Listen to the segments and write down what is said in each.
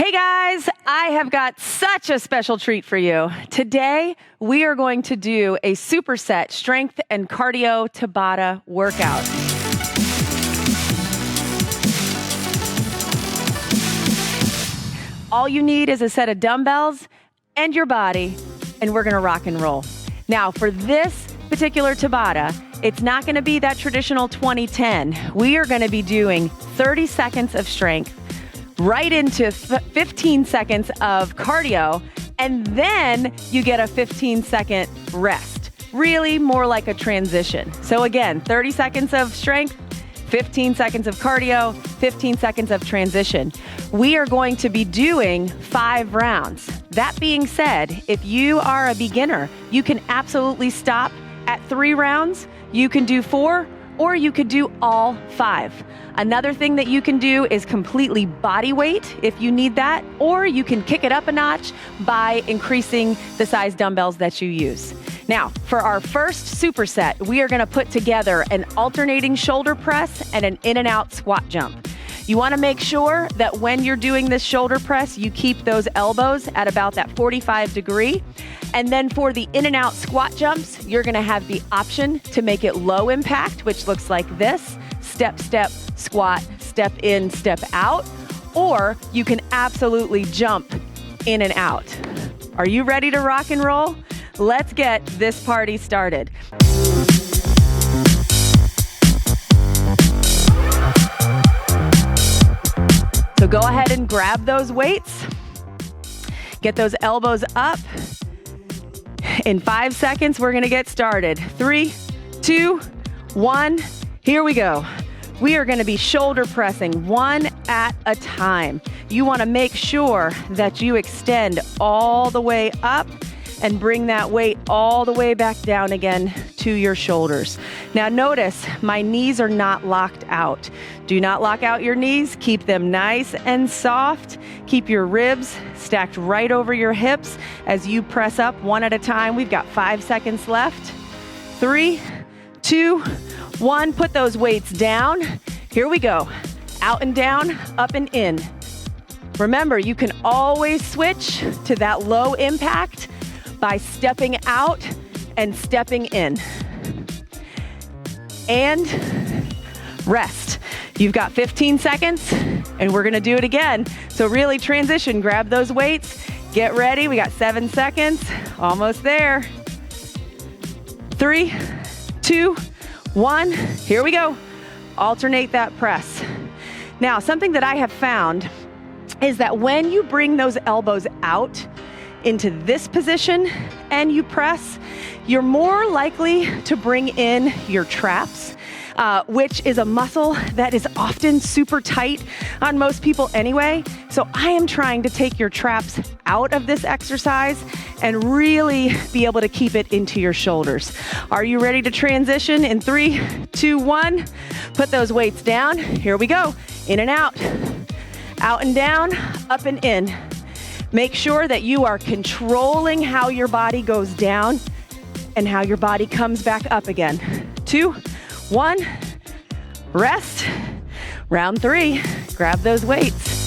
Hey guys, I have got such a special treat for you. Today, we are going to do a superset strength and cardio Tabata workout. All you need is a set of dumbbells and your body, and we're gonna rock and roll. Now, for this particular Tabata, it's not gonna be that traditional 20-10. We are gonna be doing 30 seconds of strength, right into 15 seconds of cardio, and then you get a 15-second rest. Really more like a transition. So again, 30 seconds of strength, 15 seconds of cardio, 15 seconds of transition. We are going to be doing 5 rounds. That being said, if you are a beginner, you can absolutely stop at 3 rounds. You can do 4, or you could do all 5. Another thing that you can do is completely body weight if you need that, or you can kick it up a notch by increasing the size dumbbells that you use. Now, for our first superset, we are gonna put together an alternating shoulder press and an in and out squat jump. You wanna make sure that when you're doing this shoulder press, you keep those elbows at about that 45 degree. And then for the in and out squat jumps, you're gonna have the option to make it low impact, which looks like this: step, step, squat, step in, step out, or you can absolutely jump in and out. Are you ready to rock and roll? Let's get this party started. So go ahead and grab those weights. Get those elbows up. In 5 seconds, we're gonna get started. 3, 2, 1, here we go. We are gonna be shoulder pressing one at a time. You wanna make sure that you extend all the way up and bring that weight all the way back down again to your shoulders. Now notice, my knees are not locked out. Do not lock out your knees. Keep them nice and soft. Keep your ribs stacked right over your hips as you press up one at a time. We've got 5 seconds left. 3, 2, 1. Put those weights down. Here we go. Out and down, up and in. Remember, you can always switch to that low impact by stepping out and stepping in. And rest. You've got 15 seconds, and we're gonna do it again. So really transition, grab those weights, get ready. We got 7 seconds, almost there. 3, 2, 1, here we go. Alternate that press. Now, something that I have found is that when you bring those elbows out into this position and you press, you're more likely to bring in your traps, which is a muscle that is often super tight on most people anyway. So I am trying to take your traps out of this exercise and really be able to keep it into your shoulders. Are you ready to transition? In 3, 2, 1, put those weights down. Here we go. In and out and down, up and in. Make sure that you are controlling how your body goes down and how your body comes back up again. 2, 1, rest. Round 3, grab those weights.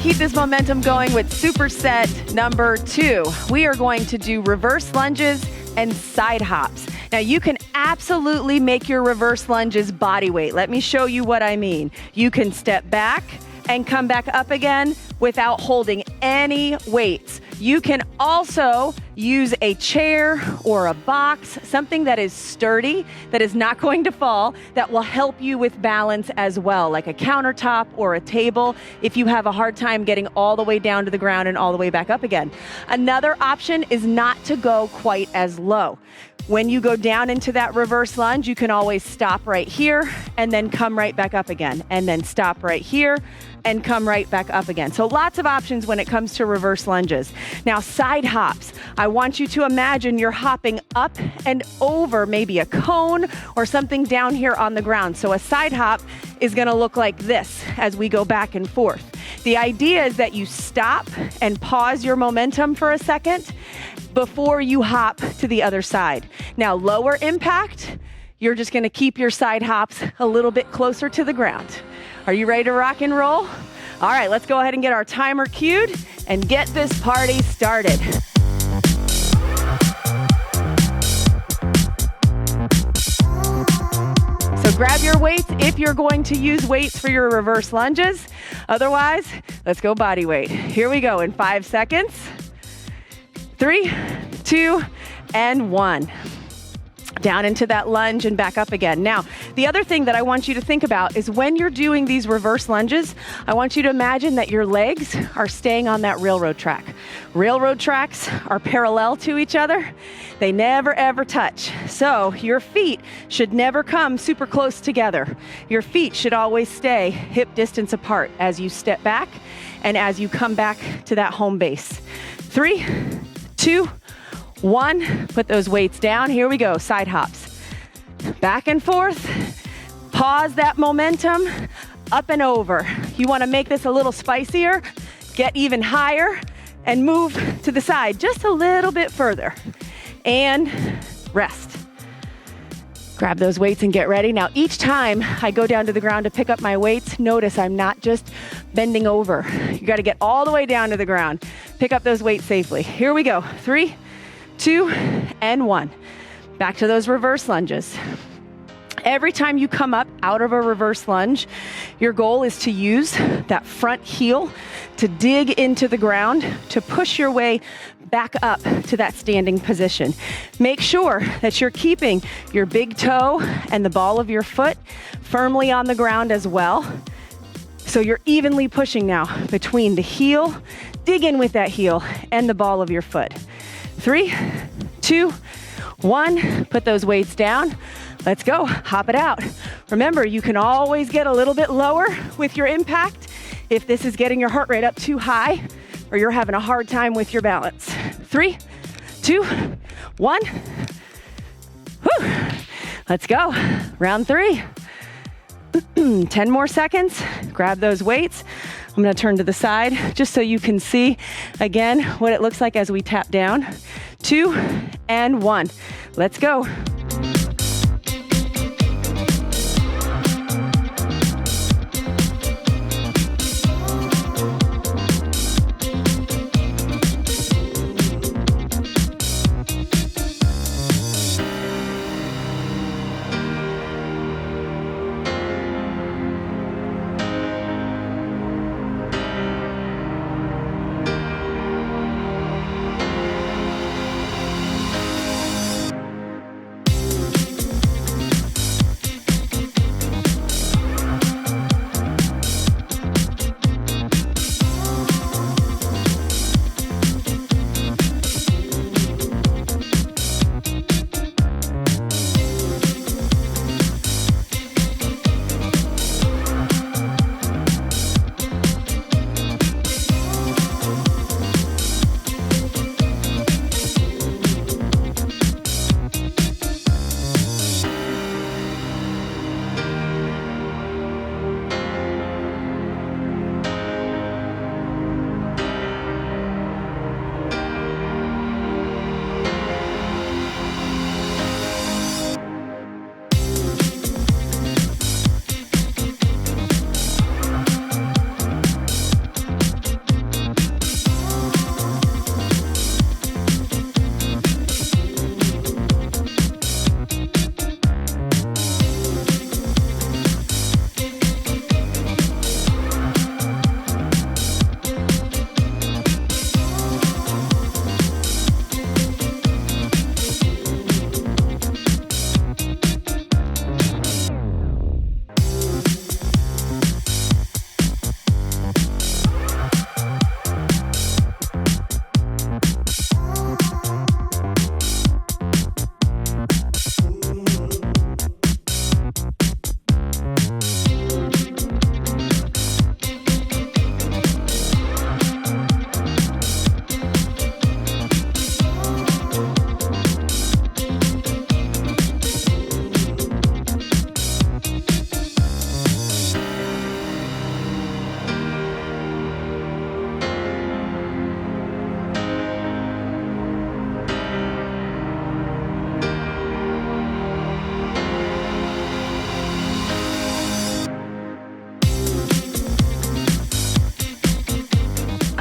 keep this momentum going with superset number 2. We are going to do reverse lunges and side hops. Now you can absolutely make your reverse lunges body weight. Let me show you what I mean. You can step back and come back up again without holding any weights. You can also use a chair or a box, something that is sturdy, that is not going to fall, that will help you with balance as well, like a countertop or a table if you have a hard time getting all the way down to the ground and all the way back up again. Another option is not to go quite as low. When you go down into that reverse lunge, you can always stop right here and then come right back up again, and then stop right here and come right back up again. So lots of options when it comes to reverse lunges. Now, side hops. I want you to imagine you're hopping up and over maybe a cone or something down here on the ground. So a side hop is gonna look like this as we go back and forth. The idea is that you stop and pause your momentum for a second before you hop to the other side. Now, lower impact, you're just gonna keep your side hops a little bit closer to the ground. Are you ready to rock and roll? All right, let's go ahead and get our timer cued and get this party started. So grab your weights if you're going to use weights for your reverse lunges. Otherwise, let's go body weight. Here we go in 5 seconds. 3, 2, and 1. Down into that lunge and back up again. Now, the other thing that I want you to think about is when you're doing these reverse lunges, I want you to imagine that your legs are staying on that railroad track. Railroad tracks are parallel to each other. They never ever touch. So your feet should never come super close together. Your feet should always stay hip distance apart as you step back and as you come back to that home base. 3, 2, 1, put those weights down. Here we go, side hops. Back and forth, pause that momentum, up and over. You wanna make this a little spicier, get even higher, and move to the side just a little bit further. And rest. Grab those weights and get ready. Now, each time I go down to the ground to pick up my weights, notice I'm not just bending over. You gotta get all the way down to the ground. Pick up those weights safely. Here we go, 3, 2, and 1. Back to those reverse lunges. Every time you come up out of a reverse lunge, your goal is to use that front heel to dig into the ground, to push your way back up to that standing position. Make sure that you're keeping your big toe and the ball of your foot firmly on the ground as well. So you're evenly pushing now between the heel, dig in with that heel, and the ball of your foot. 3, 2, 1, put those weights down. Let's go, hop it out. Remember, you can always get a little bit lower with your impact if this is getting your heart rate up too high or you're having a hard time with your balance. 3, 2, 1. Whew. Let's go, round 3. 10 more seconds, grab those weights. I'm gonna turn to the side just so you can see again what it looks like as we tap down. 2 and 1. Let's go.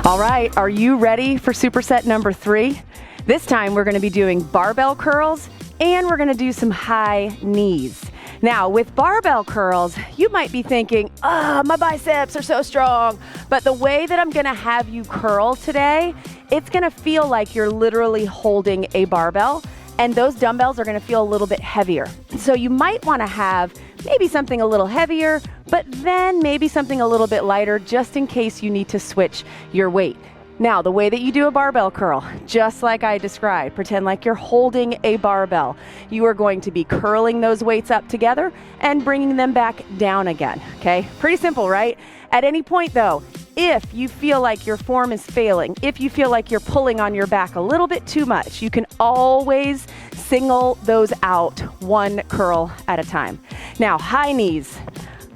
All right, are you ready for superset number 3? This time we're gonna be doing barbell curls and we're gonna do some high knees. Now, with barbell curls, you might be thinking, my biceps are so strong. But the way that I'm gonna have you curl today, it's gonna feel like you're literally holding a barbell, and those dumbbells are gonna feel a little bit heavier. So you might wanna have maybe something a little heavier, but then maybe something a little bit lighter just in case you need to switch your weight. Now, the way that you do a barbell curl, just like I described, pretend like you're holding a barbell. You are going to be curling those weights up together and bringing them back down again, okay? Pretty simple, right? At any point though, if you feel like your form is failing, if you feel like you're pulling on your back a little bit too much, you can always single those out one curl at a time. Now, high knees.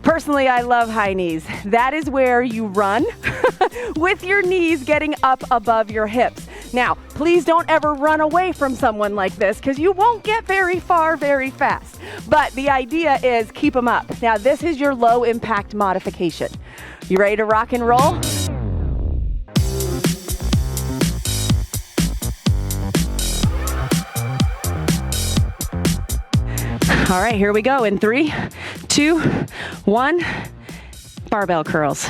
Personally, I love high knees. That is where you run with your knees getting up above your hips. Now, please don't ever run away from someone like this because you won't get very far very fast. But the idea is keep them up. Now, this is your low impact modification. You ready to rock and roll? All right, here we go in 3, 2, 1, barbell curls.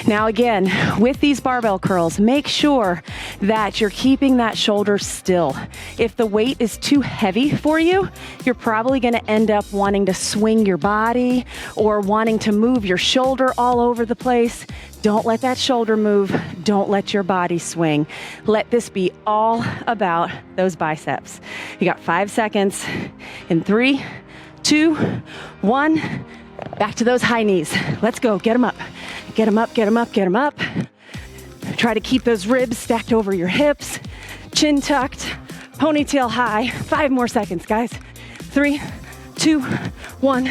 Now again, with these barbell curls, make sure that you're keeping that shoulder still. If the weight is too heavy for you, you're probably gonna end up wanting to swing your body or wanting to move your shoulder all over the place. Don't let that shoulder move. Don't let your body swing. Let this be all about those biceps. You got 5 seconds in 3, 2, 1. Back to those high knees. Let's go, get them up. Get them up, get them up, get them up. Try to keep those ribs stacked over your hips. Chin tucked, ponytail high. 5 more seconds, guys. 3, 2, 1.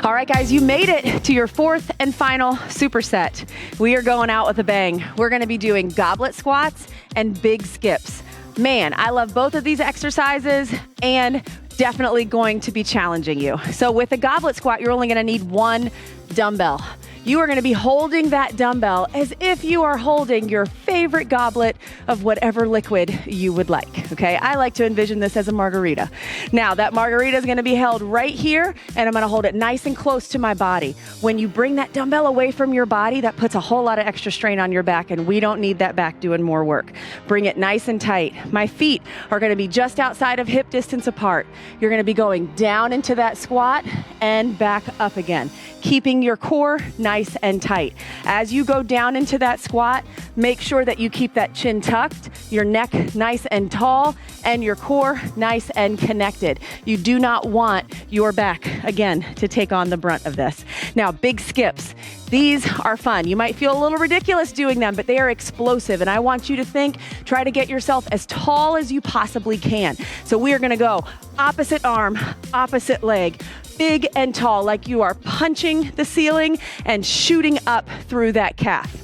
All right, guys, you made it to your fourth and final superset. We are going out with a bang. We're gonna be doing goblet squats and big skips. Man, I love both of these exercises and definitely going to be challenging you. So with a goblet squat, you're only gonna need one dumbbell. You are gonna be holding that dumbbell as if you are holding your favorite goblet of whatever liquid you would like, okay? I like to envision this as a margarita. Now, that margarita is gonna be held right here, and I'm gonna hold it nice and close to my body. When you bring that dumbbell away from your body, that puts a whole lot of extra strain on your back, and we don't need that back doing more work. Bring it nice and tight. My feet are gonna be just outside of hip distance apart. You're gonna be going down into that squat and back up again, keeping your core nice and tight. As you go down into that squat, make sure that you keep that chin tucked, your neck nice and tall, and your core nice and connected. You do not want your back, again, to take on the brunt of this. Now, big skips. These are fun. You might feel a little ridiculous doing them, but they are explosive. And I want you to try to get yourself as tall as you possibly can. So we are gonna go opposite arm, opposite leg, big and tall, like you are punching the ceiling and shooting up through that calf.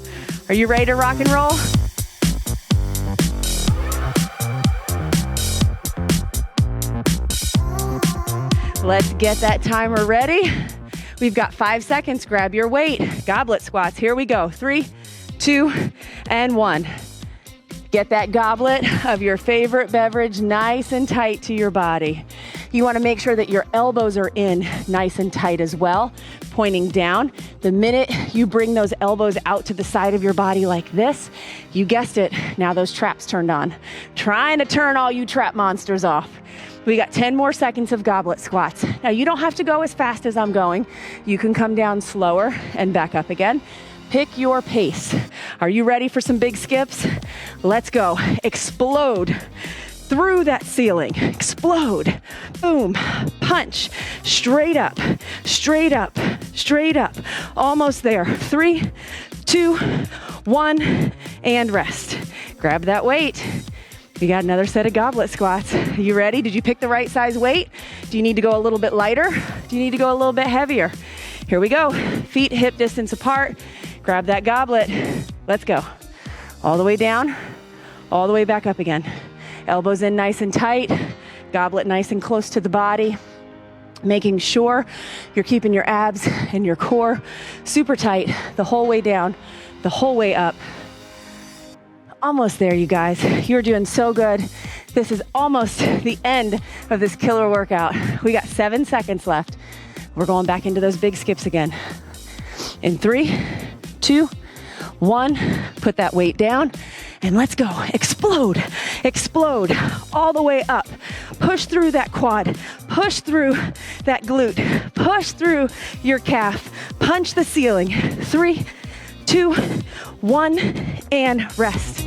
Are you ready to rock and roll? Let's get that timer ready. We've got 5 seconds. Grab your weight. Goblet squats. Here we go. 3, 2, and 1. Get that goblet of your favorite beverage nice and tight to your body. You want to make sure that your elbows are in nice and tight as well, pointing down. The minute you bring those elbows out to the side of your body like this, you guessed it, now those traps turned on. Trying to turn all you trap monsters off. We got 10 more seconds of goblet squats. Now you don't have to go as fast as I'm going. You can come down slower and back up again. Pick your pace. Are you ready for some big skips? Let's go. Explode through that ceiling. Explode. Boom. Punch. Straight up. Straight up. Straight up. Almost there. 3, 2, 1, and rest. Grab that weight. We got another set of goblet squats. Are you ready? Did you pick the right size weight? Do you need to go a little bit lighter? Do you need to go a little bit heavier? Here we go. Feet hip distance apart. Grab that goblet. Let's go. All the way down, all the way back up again. Elbows in nice and tight. Goblet nice and close to the body. Making sure you're keeping your abs and your core super tight the whole way down, the whole way up. Almost there, you guys. You're doing so good. This is almost the end of this killer workout. We got 7 seconds left. We're going back into those big skips again. In 3, 2, 1, put that weight down and let's go. Explode, explode all the way up. Push through that quad, push through that glute, push through your calf, punch the ceiling. 3, 2, 1, and rest.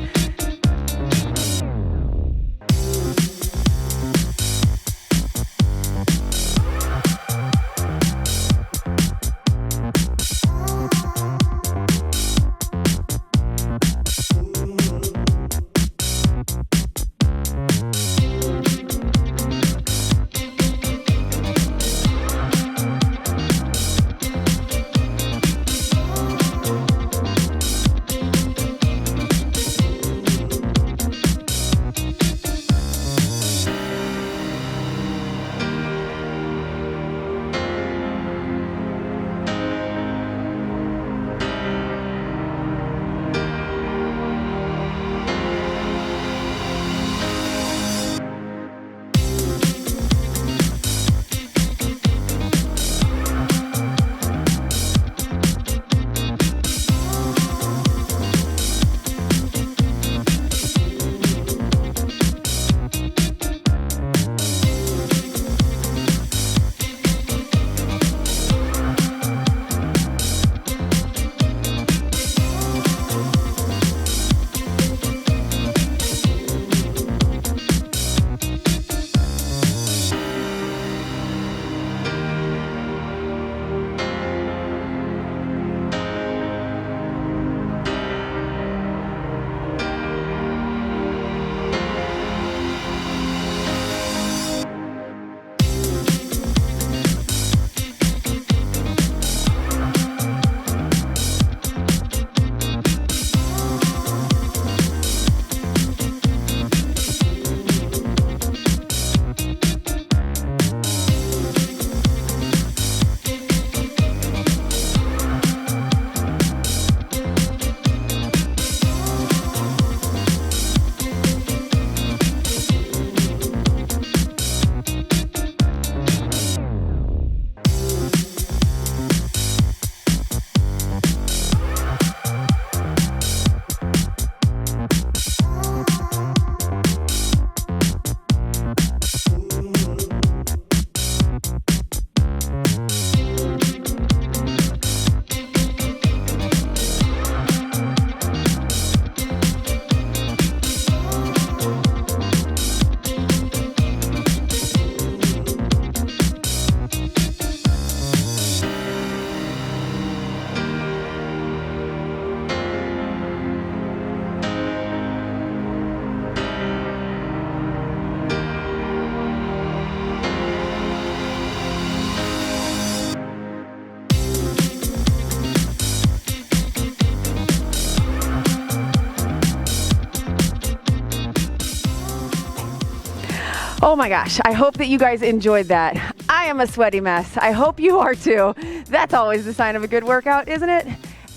Oh my gosh, I hope that you guys enjoyed that. I am a sweaty mess. I hope you are too. That's always the sign of a good workout, isn't it?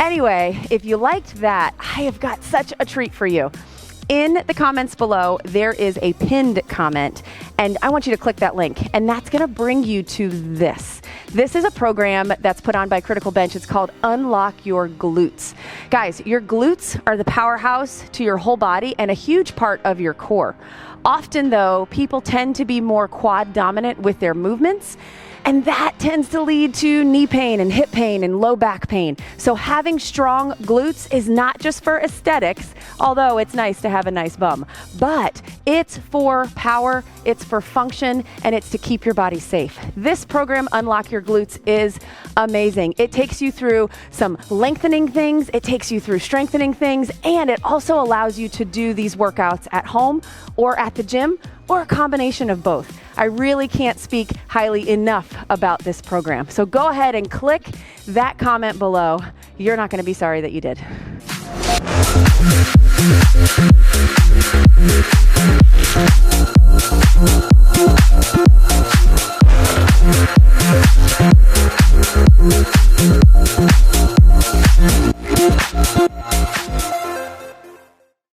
Anyway, if you liked that, I have got such a treat for you. In the comments below, there is a pinned comment, and I want you to click that link, and that's gonna bring you to this. This is a program that's put on by Critical Bench. It's called Unlock Your Glutes. Guys, your glutes are the powerhouse to your whole body and a huge part of your core. Often though, people tend to be more quad dominant with their movements, and that tends to lead to knee pain and hip pain and low back pain. So having strong glutes is not just for aesthetics, although it's nice to have a nice bum, but it's for power, it's for function, and it's to keep your body safe. This program, Unlock Your Glutes, is amazing. It takes you through some lengthening things, it takes you through strengthening things, and it also allows you to do these workouts at home or at the gym, or a combination of both. I really can't speak highly enough about this program. So go ahead and click that comment below. You're not going to be sorry that you did.